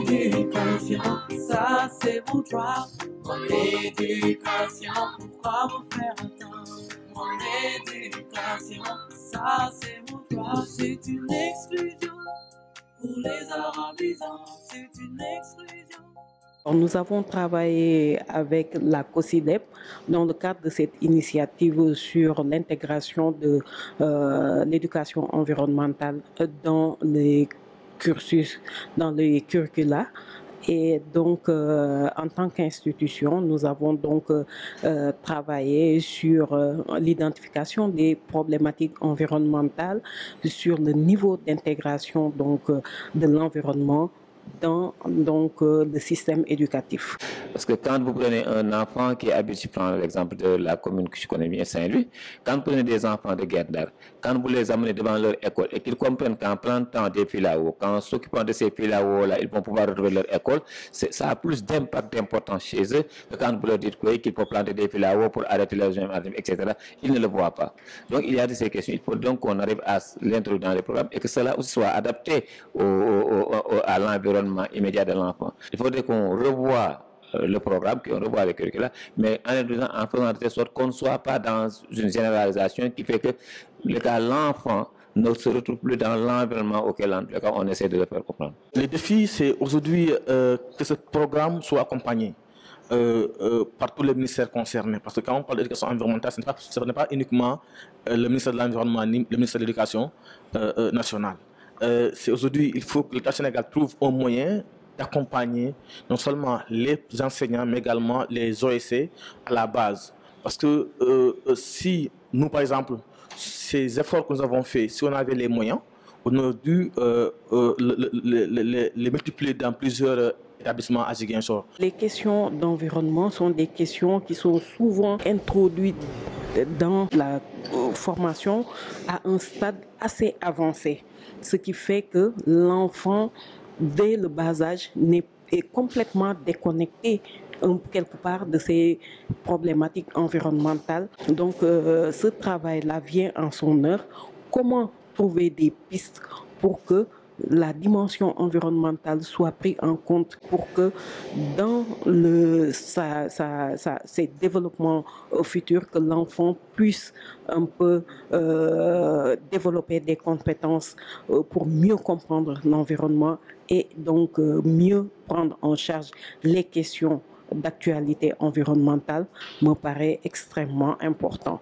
éducation, ça c'est mon droit. Mon éducation, pourquoi me faire attendre? Mon éducation, ça c'est mon droit. C'est une exclusion pour les arabisants, c'est une exclusion. Nous avons travaillé avec la COSIDEP dans le cadre de cette initiative sur l'intégration de l'éducation environnementale dans les cursus, dans les curricula. Et donc, en tant qu'institution, nous avons donc travaillé sur l'identification des problématiques environnementales, sur le niveau d'intégration de l'environnement dans le système éducatif. Parce que quand vous prenez un enfant qui habite, je prends l'exemple de la commune que je connais bien, Saint-Louis, quand vous prenez des enfants de Guet-Ndar, quand vous les amenez devant leur école et qu'ils comprennent qu'en plantant des filao, qu'en s'occupant de ces filao-là, ils vont pouvoir retrouver leur école, ça a plus d'impact d'importance chez eux que quand vous leur dites qu'il faut planter des filao pour arrêter les gens, etc. Ils ne le voient pas. Donc il y a de ces questions. Il faut donc qu'on arrive à l'introduire dans les programmes et que cela aussi soit adapté à l'environnement immédiat de l'enfant. Il faudrait qu'on revoie le programme, qu'on revoie les curricula, mais en faisant de telle sorte qu'on ne soit pas dans une généralisation qui fait que l'enfant ne se retrouve plus dans l'environnement auquel on essaie de le faire comprendre. Le défi, c'est aujourd'hui que ce programme soit accompagné par tous les ministères concernés. Parce que quand on parle d'éducation environnementale, ce n'est pas uniquement le ministère de l'Environnement ni le ministère de l'Éducation nationale. C'est aujourd'hui, il faut que l'État sénégal trouve un moyen d'accompagner non seulement les enseignants, mais également les OSC à la base. Parce que si nous, par exemple, ces efforts que nous avons faits, si on avait les moyens, on aurait dû les multiplier dans plusieurs établissements à Ziguinchor. Les questions d'environnement sont des questions qui sont souvent introduites dans la formation à un stade assez avancé. Ce qui fait que l'enfant, dès le bas âge, est complètement déconnecté quelque part de ces problématiques environnementales. Donc ce travail-là vient en son heure. Comment trouver des pistes pour que la dimension environnementale soit prise en compte pour que dans ces développements futurs, que l'enfant puisse un peu développer des compétences pour mieux comprendre l'environnement et donc mieux prendre en charge les questions d'actualité environnementale me paraît extrêmement important.